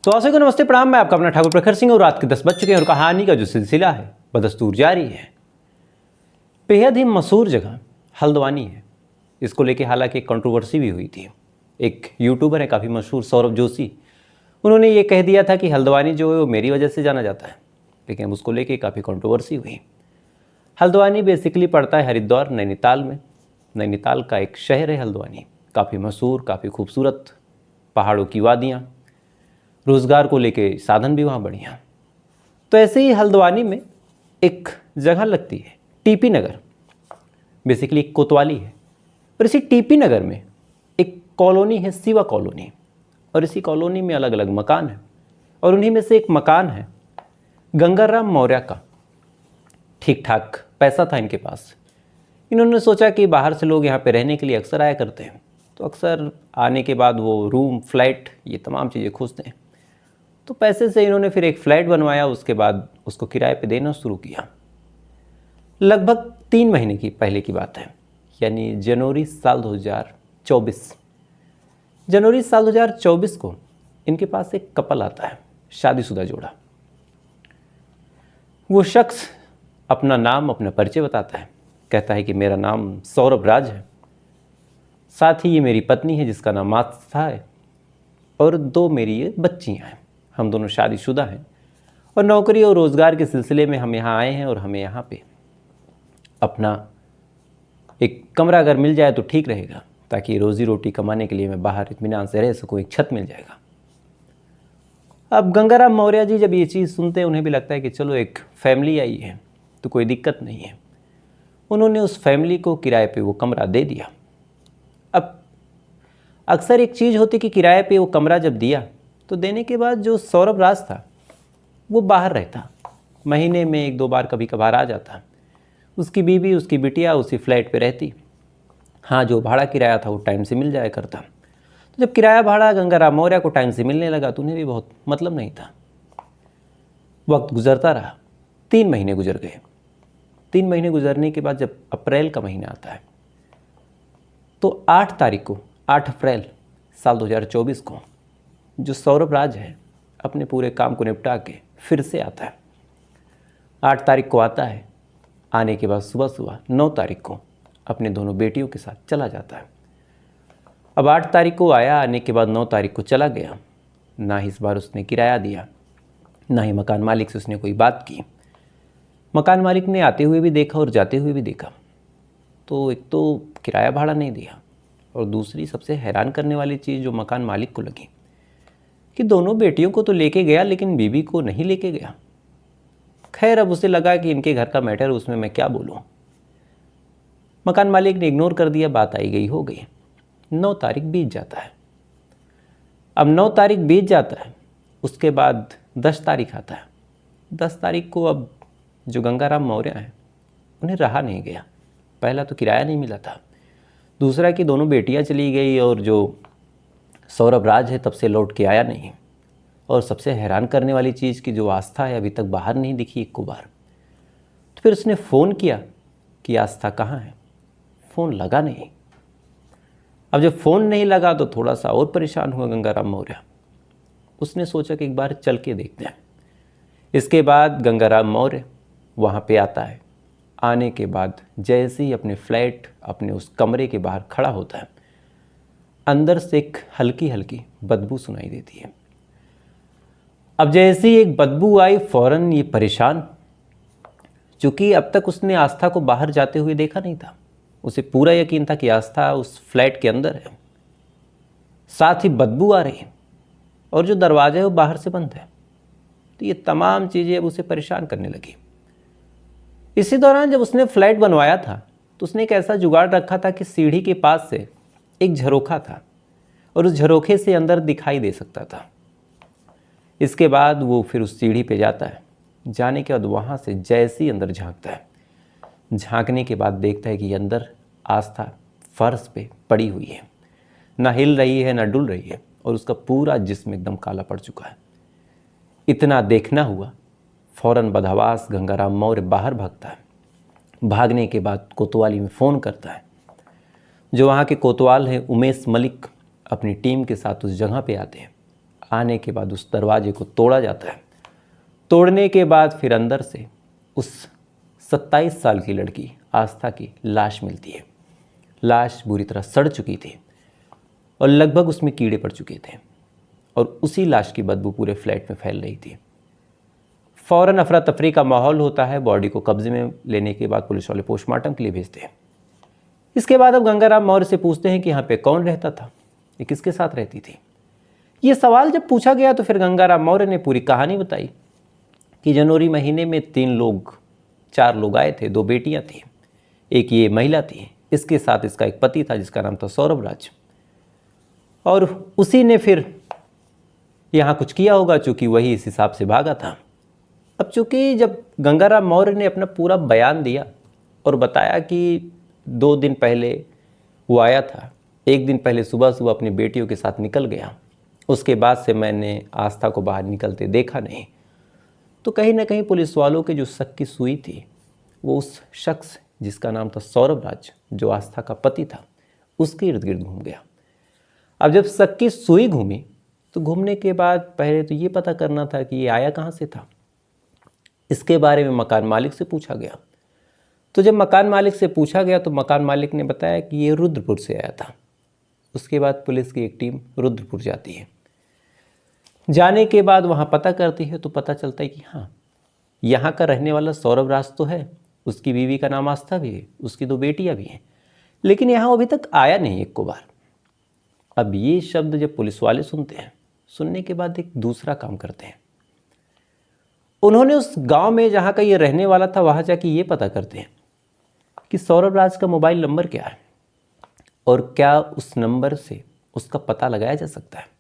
तो आशा को नमस्ते प्रणाम। मैं आपका अपना ठाकुर प्रखर सिंह और रात के 10 बज चुके हैं और कहानी का जो सिलसिला है बदस्तूर जारी है। बेहद ही मशहूर जगह हल्द्वानी है। इसको लेके हालांकि एक कंट्रोवर्सी भी हुई थी। एक यूट्यूबर है काफ़ी मशहूर, सौरभ जोशी, उन्होंने ये कह दिया था कि हल्द्वानी जो है वो मेरी वजह से जाना जाता है, लेकिन उसको लेके काफ़ी कंट्रोवर्सी हुई। हल्द्वानी बेसिकली पड़ता है हरिद्वार नैनीताल में। नैनीताल का एक शहर है हल्द्वानी, काफ़ी मशहूर, काफ़ी खूबसूरत, पहाड़ों की वादियाँ, रोज़गार को लेके साधन भी वहाँ बढ़िया। तो ऐसे ही हल्द्वानी में एक जगह लगती है टीपी नगर, बेसिकली एक कोतवाली है। और इसी टीपी नगर में एक कॉलोनी है शिवा कॉलोनी, और इसी कॉलोनी में अलग अलग मकान हैं और उन्हीं में से एक मकान है गंगाराम मौर्य का। ठीक ठाक पैसा था इनके पास। इन्होंने सोचा कि बाहर से लोग यहाँ पे रहने के लिए अक्सर आया करते हैं, तो अक्सर आने के बाद वो रूम, फ्लैट, ये तमाम चीज़ें खोजते हैं। तो पैसे से इन्होंने फिर एक फ्लैट बनवाया, उसके बाद उसको किराए पे देना शुरू किया। लगभग 3 महीने की पहले की बात है, यानी जनवरी साल 2024। जनवरी साल 2024 को इनके पास एक कपल आता है, शादीशुदा जोड़ा। वो शख्स अपना नाम, अपना परिचय बताता है, कहता है कि मेरा नाम सौरभ राज है, साथ ही ये मेरी पत्नी है जिसका नाम आस्था है, और 2 मेरी ये बच्चियाँ हैं। हम दोनों शादीशुदा हैं और नौकरी और रोज़गार के सिलसिले में हम यहाँ आए हैं और हमें यहाँ पे अपना एक कमरा अगर मिल जाए तो ठीक रहेगा, ताकि रोज़ी रोटी कमाने के लिए मैं बाहर इत्मीनान से रह सकूँ, एक छत मिल जाएगा। अब गंगाराम मौर्य जी जब ये चीज़ सुनते हैं, उन्हें भी लगता है कि चलो एक फैमिली आई है तो कोई दिक्कत नहीं है। उन्होंने उस फैमिली को किराए पे वो कमरा दे दिया। अब अक्सर एक चीज़ होती कि किराए पे वो कमरा जब दिया तो देने के बाद जो सौरभ राज था वो बाहर रहता, महीने में 1-2 बार कभी कभार आ जाता। उसकी बीवी, उसकी बिटिया उसी फ्लैट पे रहती। हाँ, जो भाड़ा किराया था वो टाइम से मिल जाया करता। तो जब किराया भाड़ा गंगाराम मौर्य को टाइम से मिलने लगा तो उन्हें भी बहुत मतलब नहीं था। वक्त गुजरता रहा, 3 महीने गुजर गए। 3 महीने गुजरने के बाद जब अप्रैल का महीना आता है तो 8 तारीख को, 8 अप्रैल साल 2024 को, जो सौरभ राज है अपने पूरे काम को निपटा के फिर से आता है। 8 तारीख को आता है, आने के बाद सुबह सुबह 9 तारीख को अपने दोनों बेटियों के साथ चला जाता है। अब 8 तारीख को आया, आने के बाद 9 तारीख को चला गया। ना ही इस बार उसने किराया दिया, ना ही मकान मालिक से उसने कोई बात की। मकान मालिक ने आते हुए भी देखा और जाते हुए भी देखा, तो एक तो किराया भाड़ा नहीं दिया, और दूसरी सबसे हैरान करने वाली चीज़ जो मकान मालिक को लगी कि दोनों बेटियों को तो लेके गया लेकिन बीवी को नहीं लेके गया। खैर, अब उसे लगा कि इनके घर का मैटर, उसमें मैं क्या बोलूँ। मकान मालिक ने इग्नोर कर दिया, बात आई गई हो गई। 9 तारीख बीत जाता है। अब 9 तारीख बीत जाता है, उसके बाद 10 तारीख आता है। 10 तारीख को अब जो गंगाराम मौर्य हैं उन्हें रहा नहीं गया। पहला तो किराया नहीं मिला था, दूसरा कि दोनों बेटियां चली गई और जो सौरभ राज है तब से लौट के आया नहीं। और सबसे हैरान करने वाली चीज़ की जो आस्था है अभी तक बाहर नहीं दिखी एक को बार। तो फिर उसने फ़ोन किया कि आस्था कहाँ है, फ़ोन लगा नहीं। अब जब फ़ोन नहीं लगा तो थोड़ा सा और परेशान हुआ गंगाराम मौर्य। उसने सोचा कि एक बार चल के देखते हैं। इसके बाद गंगाराम मौर्य वहाँ पे आता है। आने के बाद जैसे ही अपने फ्लैट, अपने उस कमरे के बाहर खड़ा होता है, अंदर से एक हल्की हल्की बदबू सुनाई देती है। अब जैसे ही एक बदबू आई, फ़ौरन ये परेशान, चूँकि अब तक उसने आस्था को बाहर जाते हुए देखा नहीं था। उसे पूरा यकीन था कि आस्था उस फ्लैट के अंदर है, साथ ही बदबू आ रही है और जो दरवाज़ा है वो बाहर से बंद है। तो ये तमाम चीज़ें अब उसे परेशान करने लगी। इसी दौरान जब उसने फ्लैट बनवाया था तो उसने एक ऐसा जुगाड़ रखा था कि सीढ़ी के पास से एक झरोखा था और उस झरोखे से अंदर दिखाई दे सकता था। इसके बाद वो फिर उस सीढ़ी पे जाता है। जाने के बाद वहाँ से जैसे ही अंदर झांकता है, झांकने के बाद देखता है कि अंदर आस्था फर्श पे पड़ी हुई है, ना हिल रही है ना डुल रही है, और उसका पूरा जिस्म एकदम काला पड़ चुका है। इतना देखना हुआ, फ़ौरन बदहवास गंगाराम मौर्य बाहर भागता है। भागने के बाद कोतवाली में फ़ोन करता है। जो वहाँ के कोतवाल हैं उमेश मलिक अपनी टीम के साथ उस जगह पे आते हैं। आने के बाद उस दरवाजे को तोड़ा जाता है। तोड़ने के बाद फिर अंदर से उस 27 साल की लड़की आस्था की लाश मिलती है। लाश बुरी तरह सड़ चुकी थी और लगभग उसमें कीड़े पड़ चुके थे और उसी लाश की बदबू पूरे फ्लैट में फैल रही थी। फ़ौरन अफरा तफरी का माहौल होता है। बॉडी को कब्जे में लेने के बाद पुलिस वाले पोस्टमार्टम के लिए भेजते हैं। इसके बाद अब गंगाराम मौर्य से पूछते हैं कि यहाँ पे कौन रहता था, ये किसके साथ रहती थी। ये सवाल जब पूछा गया तो फिर गंगाराम मौर्य ने पूरी कहानी बताई कि जनवरी महीने में 4 लोग आए थे, 2 बेटियां थी, एक ये महिला थी, इसके साथ इसका एक पति था जिसका नाम था सौरभ राज, और उसी ने फिर यहाँ कुछ किया होगा चूँकि वही इस हिसाब से भागा था। अब चूँकि जब गंगाराम मौर्य ने अपना पूरा बयान दिया और बताया कि 2 दिन पहले वो आया था, 1 दिन पहले सुबह सुबह अपनी बेटियों के साथ निकल गया, उसके बाद से मैंने आस्था को बाहर निकलते देखा नहीं, तो कहीं ना कहीं पुलिस वालों के जो शक की सुई थी वो उस शख्स जिसका नाम था सौरभ राज, जो आस्था का पति था, उसके इर्द गिर्द घूम गया। अब जब शक की सुई घूमी तो घूमने के बाद पहले तो ये पता करना था कि ये आया कहाँ से था। इसके बारे में मकान मालिक से पूछा गया। तो जब मकान मालिक से पूछा गया तो मकान मालिक ने बताया कि ये रुद्रपुर से आया था। उसके बाद पुलिस की एक टीम रुद्रपुर जाती है। जाने के बाद वहाँ पता करती है तो पता चलता है कि हाँ, यहाँ का रहने वाला सौरभ राज तो है, उसकी बीवी का नाम आस्था भी है, उसकी 2 बेटियाँ भी हैं, लेकिन यहाँ अभी तक आया नहीं एक को बार। अब ये शब्द जब पुलिस वाले सुनते हैं, सुनने के बाद एक दूसरा काम करते हैं। उन्होंने उस गांव में जहाँ का ये रहने वाला था वहाँ जाके ये पता करते हैं कि सौरभ राज का मोबाइल नंबर क्या है और क्या उस नंबर से उसका पता लगाया जा सकता है।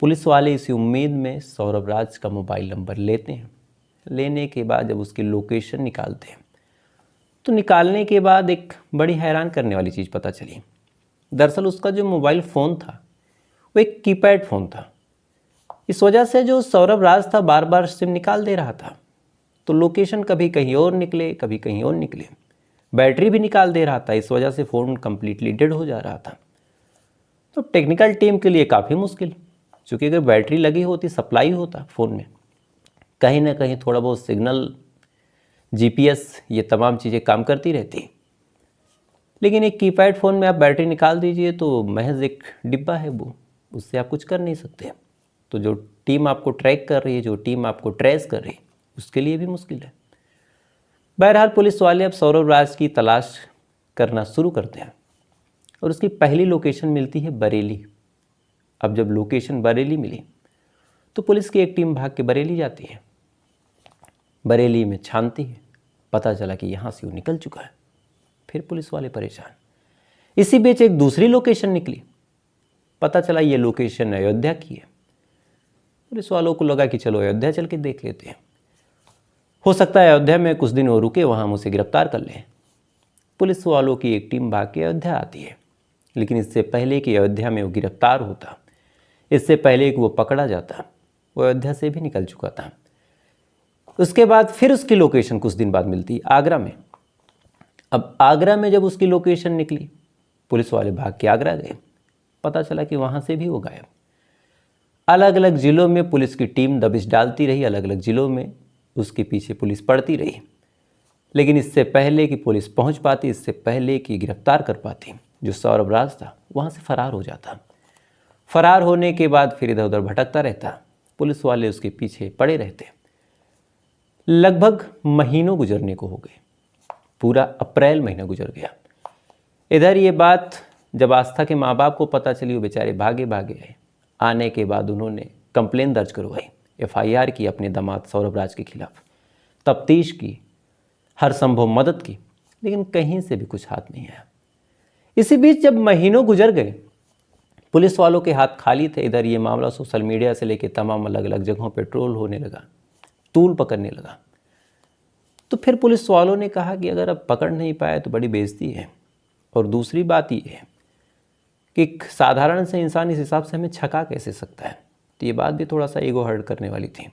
पुलिस वाले इसी उम्मीद में सौरभ राज का मोबाइल नंबर लेते हैं। लेने के बाद जब उसकी लोकेशन निकालते हैं तो निकालने के बाद एक बड़ी हैरान करने वाली चीज़ पता चली। दरअसल उसका जो मोबाइल फ़ोन था वो एक कीपैड फ़ोन था। इस वजह से जो सौरभ राज था बार बार सिम निकाल दे रहा था, तो लोकेशन कभी कहीं और निकले कभी कहीं और निकले। बैटरी भी निकाल दे रहा था, इस वजह से फ़ोन कम्प्लीटली डेड हो जा रहा था। तो टेक्निकल टीम के लिए काफ़ी मुश्किल, क्योंकि अगर बैटरी लगी होती, सप्लाई होता फ़ोन में, कहीं ना कहीं थोड़ा बहुत सिग्नल, GPS, ये तमाम चीज़ें काम करती रहती। लेकिन एक कीपैड फ़ोन में आप बैटरी निकाल दीजिए तो महज एक डिब्बा है वो, उससे आप कुछ कर नहीं सकते। तो जो टीम आपको ट्रैक कर रही है, जो टीम आपको ट्रेस कर रही है, उसके लिए भी मुश्किल है। बहरहाल पुलिस वाले अब सौरभ राज की तलाश करना शुरू करते हैं और उसकी पहली लोकेशन मिलती है बरेली। अब जब लोकेशन बरेली मिली तो पुलिस की एक टीम भाग के बरेली जाती है। बरेली में छानती है, पता चला कि यहाँ से वो निकल चुका है। फिर पुलिस वाले परेशान। इसी बीच एक दूसरी लोकेशन निकली, पता चला ये लोकेशन अयोध्या की है। पुलिस वालों को लगा कि चलो अयोध्या चल के देख लेते हैं, हो सकता है अयोध्या में कुछ दिन वो रुके, वहाँ हम उसे गिरफ्तार कर लें। पुलिस वालों की एक टीम भाग के अयोध्या आती है, लेकिन इससे पहले कि अयोध्या में वो गिरफ्तार होता, इससे पहले कि वो पकड़ा जाता, वो अयोध्या से भी निकल चुका था। उसके बाद फिर उसकी लोकेशन कुछ दिन बाद मिलती आगरा में। अब आगरा में जब उसकी लोकेशन निकली, पुलिस वाले भाग के आगरा गए, पता चला कि वहाँ से भी वो गायब। अलग अलग ज़िलों में पुलिस की टीम दबिश डालती रही, अलग अलग ज़िलों में उसके पीछे पुलिस पड़ती रही, लेकिन इससे पहले कि पुलिस पहुंच पाती, इससे पहले कि गिरफ्तार कर पाती, जो सौरभ राज था वहाँ से फरार हो जाता। फरार होने के बाद फिर इधर उधर भटकता रहता, पुलिस वाले उसके पीछे पड़े रहते। लगभग महीनों गुजरने को हो गए, पूरा अप्रैल महीना गुजर गया। इधर ये बात जब आस्था के माँ बाप को पता चली, वो बेचारे भागे भागे आए। आने के बाद उन्होंने कंप्लेन दर्ज करवाई, FIR की अपने दामाद सौरभ राज के खिलाफ, तफ्तीश की, हर संभव मदद की, लेकिन कहीं से भी कुछ हाथ नहीं आया। इसी बीच जब महीनों गुजर गए, पुलिस वालों के हाथ खाली थे। इधर ये मामला सोशल मीडिया से लेकर तमाम अलग अलग जगहों पर ट्रोल होने लगा, तूल पकड़ने लगा। तो फिर पुलिस वालों ने कहा कि अगर अब पकड़ नहीं पाए तो बड़ी बेइज्जती है, और दूसरी बात ये है कि एक साधारण से इंसान इस हिसाब से हमें छका कैसे सकता है। तो ये बात भी थोड़ा सा ईगो हर्ट करने वाली थी।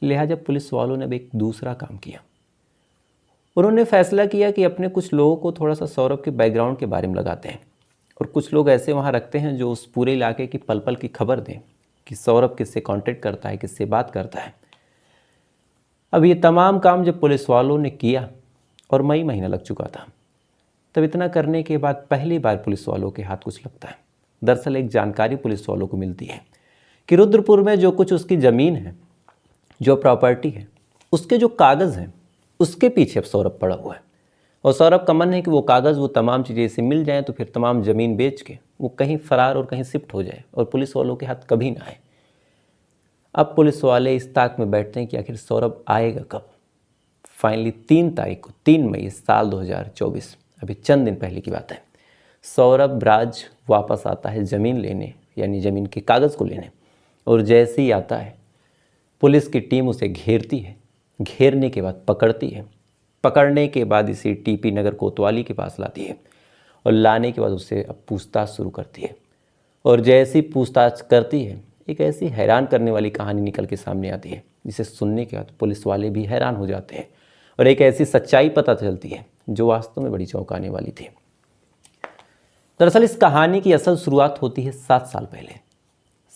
लिहाजा पुलिस वालों ने भी एक दूसरा काम किया। उन्होंने फैसला किया कि अपने कुछ लोगों को थोड़ा सा सौरभ के बैकग्राउंड के बारे में लगाते हैं, और कुछ लोग ऐसे वहाँ रखते हैं जो उस पूरे इलाके की पल पल की खबर दें कि सौरभ किससे कांटेक्ट करता है, किससे बात करता है। अब ये तमाम काम जब पुलिस वालों ने किया और मई महीना लग चुका था, तब इतना करने के बाद पहली बार पुलिस वालों के हाथ कुछ लगता है। दरअसल एक जानकारी पुलिस वालों को मिलती है कि रुद्रपुर में जो कुछ उसकी ज़मीन है, जो प्रॉपर्टी है, उसके जो कागज़ हैं, उसके पीछे अब सौरभ पड़ा हुआ है। और सौरभ का मन है कि वो कागज़, वो तमाम चीज़ें इसे मिल जाएं तो फिर तमाम ज़मीन बेच के वो कहीं फ़रार और कहीं शिफ्ट हो जाए और पुलिस वालों के हाथ कभी ना आए। अब पुलिस वाले इस ताक में बैठते हैं कि आखिर सौरभ आएगा कब। फाइनली 3 तारीख को, 3 मई साल 2024, अभी चंद दिन पहले की बात है, सौरभ राज वापस आता है ज़मीन लेने, यानी ज़मीन के कागज़ को लेने। और जैसे ही आता है, पुलिस की टीम उसे घेरती है। घेरने के बाद पकड़ती है। पकड़ने के बाद इसे टीपी नगर कोतवाली के पास लाती है और लाने के बाद उससे अब पूछताछ शुरू करती है। और जैसी पूछताछ करती है, एक ऐसी हैरान करने वाली कहानी निकल के सामने आती है जिसे सुनने के बाद पुलिस वाले भी हैरान हो जाते हैं और एक ऐसी सच्चाई पता चलती है जो वास्तव में बड़ी चौंकाने वाली थी। दरअसल इस कहानी की असल शुरुआत होती है 7 साल पहले।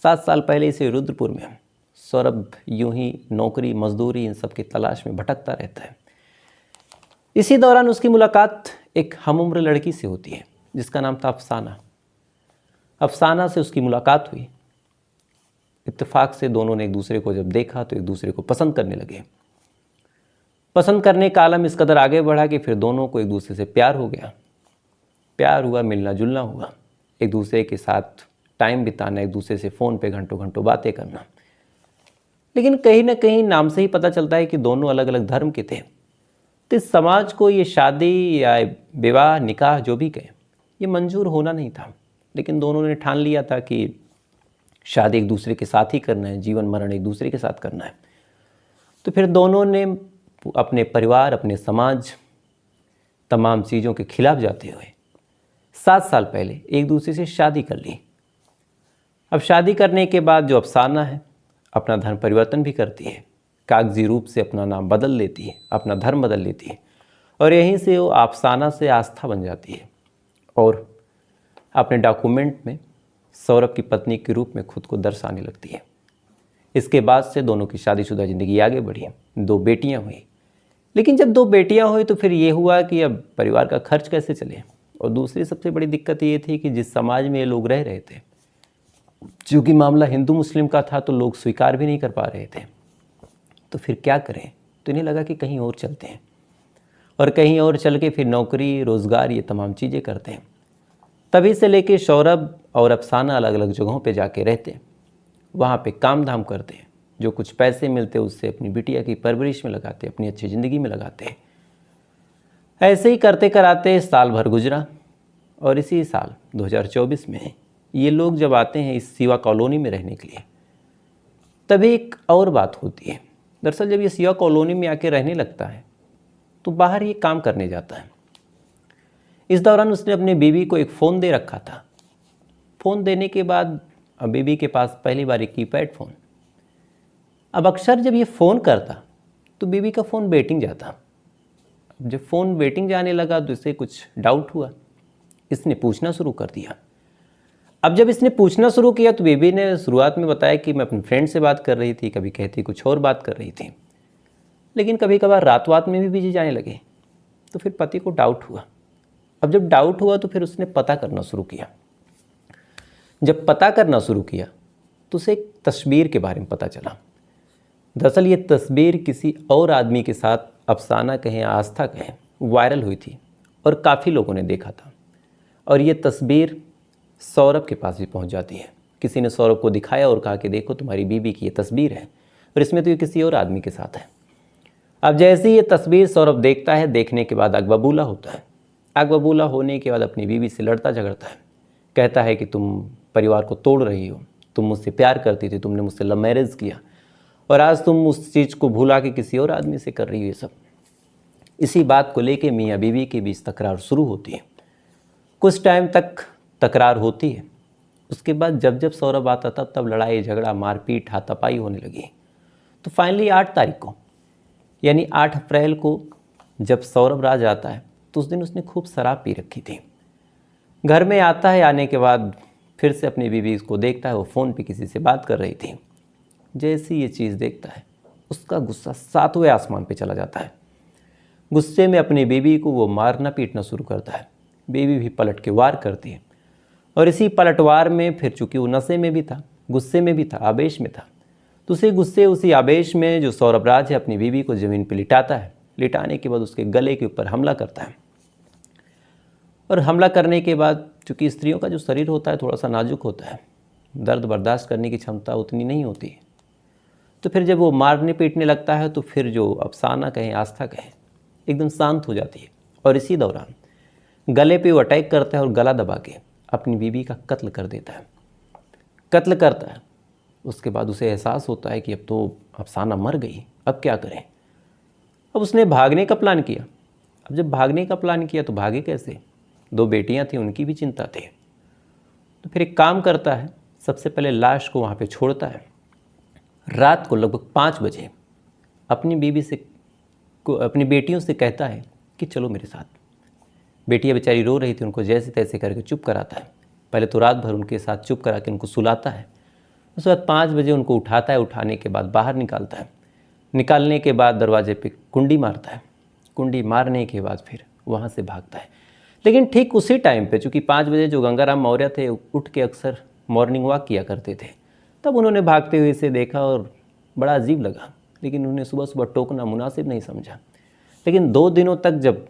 7 साल पहले इसे रुद्रपुर में सौरभ यूं ही नौकरी, मजदूरी, इन सब की तलाश में भटकता रहता है। इसी दौरान उसकी मुलाकात एक हमउम्र लड़की से होती है जिसका नाम था अफसाना। अफसाना से उसकी मुलाकात हुई। इत्तेफाक से दोनों ने एक दूसरे को जब देखा तो एक दूसरे को पसंद करने लगे। पसंद करने का आलम इस कदर आगे बढ़ा कि फिर दोनों को एक दूसरे से प्यार हो गया। प्यार हुआ, मिलना जुलना हुआ, एक दूसरे के साथ टाइम बिताना, एक दूसरे से फ़ोन पे घंटों घंटों बातें करना। लेकिन कहीं ना कहीं नाम से ही पता चलता है कि दोनों अलग अलग धर्म के थे। तो इस समाज को ये शादी या विवाह, निकाह जो भी कहें, ये मंजूर होना नहीं था। लेकिन दोनों ने ठान लिया था कि शादी एक दूसरे के साथ ही करना है, जीवन मरण एक दूसरे के साथ करना है। तो फिर दोनों ने अपने परिवार, अपने समाज, तमाम चीज़ों के खिलाफ जाते हुए 7 साल पहले एक दूसरे से शादी कर ली। अब शादी करने के बाद जो अफसाना है, अपना धर्म परिवर्तन भी करती है, कागजी रूप से अपना नाम बदल लेती है, अपना धर्म बदल लेती है और यहीं से वो अफसाना से आस्था बन जाती है और अपने डॉक्यूमेंट में सौरभ की पत्नी के रूप में खुद को दर्शाने लगती है। इसके बाद से दोनों की शादीशुदा ज़िंदगी आगे बढ़ी। 2 बेटियां हुई। लेकिन जब 2 बेटियां हुई तो फिर ये हुआ कि अब परिवार का खर्च कैसे चले। और दूसरी सबसे बड़ी दिक्कत ये थी कि जिस समाज में ये लोग रह रहे थे, चूँकि मामला हिंदू मुस्लिम का था, तो लोग स्वीकार भी नहीं कर पा रहे थे। तो फिर क्या करें। तो इन्हें लगा कि कहीं और चलते हैं और कहीं और चल के फिर नौकरी, रोज़गार, ये तमाम चीज़ें करते हैं। तभी से लेके सौरभ और अफसाना अलग अलग जगहों पे जाके रहते, वहाँ पे काम धाम करते, जो कुछ पैसे मिलते उससे अपनी बिटिया की परवरिश में लगाते, अपनी अच्छी ज़िंदगी में लगाते। ऐसे ही करते कराते साल भर गुजरा और इसी साल 2024 में ये लोग जब आते हैं इस सिवा कॉलोनी में रहने के लिए, तभी एक और बात होती है। दरअसल जब ये सिवा कॉलोनी में आके रहने लगता है तो बाहर ये काम करने जाता है। इस दौरान उसने अपनी बीवी को एक फ़ोन दे रखा था। फ़ोन देने के बाद अब बीवी के पास पहली बार एक कीपैड फ़ोन। अब अक्सर जब ये फ़ोन करता तो बीवी का फ़ोन वेटिंग जाता। अब जब फ़ोन वेटिंग जाने लगा तो इसे कुछ डाउट हुआ। इसने पूछना शुरू कर दिया। अब जब इसने पूछना शुरू किया तो बीवी ने शुरुआत में बताया कि मैं अपने फ्रेंड से बात कर रही थी, कभी कहती कुछ और बात कर रही थी, लेकिन कभी कभार रात में भी बिजी जाने लगे। तो फिर पति को डाउट हुआ। अब जब डाउट हुआ तो फिर उसने पता करना शुरू किया। जब पता करना शुरू किया तो उसे एक तस्वीर के बारे में पता चला। दरअसल ये तस्वीर किसी और आदमी के साथ, अफसाना कहें, आस्था कहें, वायरल हुई थी और काफ़ी लोगों ने देखा था। और ये तस्वीर सौरभ के पास भी पहुंच जाती है। किसी ने सौरभ को दिखाया और कहा कि देखो तुम्हारी बीवी की ये तस्वीर है और इसमें तो ये किसी और आदमी के साथ है। अब जैसे ही ये तस्वीर सौरभ देखता है, देखने के बाद आग बबूला होता है। आग बबूला होने के बाद अपनी बीवी से लड़ता झगड़ता है। कहता है कि तुम परिवार को तोड़ रही हो, तुम मुझसे प्यार करती थी, तुमने मुझसे लव मैरिज किया और आज तुम उस चीज़ को भुला के किसी और आदमी से कर रही हो ये सब। इसी बात को लेके मियाँ बीवी के बीच तकरार शुरू होती है। कुछ टाइम तक तकरार होती है। उसके बाद जब जब सौरभ आता तब लड़ाई झगड़ा, मारपीट, हाथापाई होने लगी। तो फाइनली 8 तारीख को, यानी 8 अप्रैल को जब सौरभ राज आता है तो उस दिन उसने खूब शराब पी रखी थी। घर में आता है, आने के बाद फिर से अपनी बीवी को देखता है वो फ़ोन पे किसी से बात कर रही थी। जैसे ये चीज़ देखता है उसका गुस्सा 7वें आसमान पे चला जाता है। गुस्से में अपनी बीवी को वो मारना पीटना शुरू करता है। बीवी भी पलट के वार करती है और इसी पलटवार में फिर चूंकि वो नशे में भी था, गुस्से में भी था, आवेश में था, तो उसी गुस्से उसी आवेश में जो सौरभ राज है अपनी बीवी को ज़मीन पर लिटाता है। लिटाने के बाद उसके गले के ऊपर हमला करता है और हमला करने के बाद चूँकि स्त्रियों का जो शरीर होता है थोड़ा सा नाजुक होता है, दर्द बर्दाश्त करने की क्षमता उतनी नहीं होती है। तो फिर जब वो मारने पीटने लगता है तो फिर जो अफसाना कहें आस्था कहें एकदम शांत हो जाती है और इसी दौरान गले पे वो अटैक करता है और गला दबा के अपनी बीवी का कत्ल कर देता है। कत्ल करता है, उसके बाद उसे एहसास होता है कि अब तो अफसाना मर गई, अब क्या करें। अब उसने भागने का प्लान किया। अब जब भागने का प्लान किया तो भागे कैसे, 2 बेटियां थी उनकी भी चिंता थी। तो फिर एक काम करता है, सबसे पहले लाश को वहाँ पे छोड़ता है। रात को लगभग 5 बजे अपनी बीवी से अपनी बेटियों से कहता है कि चलो मेरे साथ। बेटियां बेचारी रो रही थी, उनको जैसे तैसे करके चुप कराता है। पहले तो रात भर उनके साथ चुप करा के उनको सुलाता है। उसके बाद 5 बजे उनको उठाता है। उठाने के बाद बाहर निकालता है। निकालने के बाद दरवाजे पे कुंडी मारता है। कुंडी मारने के बाद फिर वहाँ से भागता है। लेकिन ठीक उसी टाइम पे चूँकि 5 बजे जो गंगाराम मौर्य थे उठ के अक्सर मॉर्निंग वॉक किया करते थे, तब उन्होंने भागते हुए इसे देखा और बड़ा अजीब लगा। लेकिन उन्हें सुबह सुबह टोकना मुनासिब नहीं समझा। लेकिन 2 दिनों तक जब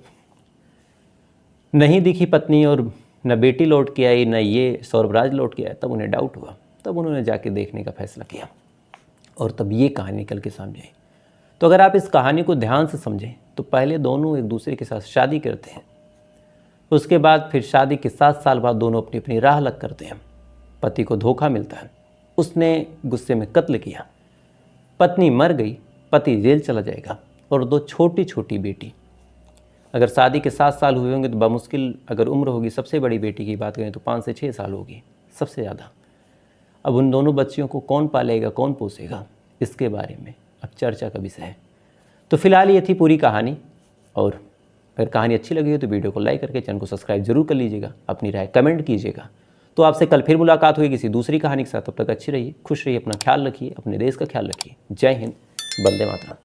नहीं दिखी पत्नी और न बेटी लौट के आई न ये सौरभ राज लौट के आया, तब उन्हें डाउट हुआ। तब उन्होंने जाके देखने का फैसला किया और तब ये कहानी निकल के सामने आई। तो अगर आप इस कहानी को ध्यान से समझें तो पहले दोनों एक दूसरे के साथ शादी करते हैं। उसके बाद फिर शादी के 7 साल बाद दोनों अपनी अपनी राह अलग करते हैं। पति को धोखा मिलता है, उसने गुस्से में कत्ल किया, पत्नी मर गई, पति जेल चला जाएगा और 2 छोटी छोटी बेटी। अगर शादी के 7 साल हुए होंगे तो बामुश्किल अगर उम्र होगी, सबसे बड़ी बेटी की बात करें तो 5 से 6 साल होगी सबसे ज़्यादा। अब उन दोनों बच्चियों को कौन पालेगा, कौन पोसेगा, इसके बारे में अब चर्चा का विषय है। तो फिलहाल ये थी पूरी कहानी। और अगर कहानी अच्छी लगी हो तो वीडियो को लाइक करके चैनल को सब्सक्राइब जरूर कर लीजिएगा, अपनी राय कमेंट कीजिएगा। तो आपसे कल फिर मुलाकात होगी किसी दूसरी कहानी के साथ। तब तक अच्छी रहिए, खुश रहिए, अपना ख्याल रखिए, अपने देश का ख्याल रखिए। जय हिंद, वंदे मातरम।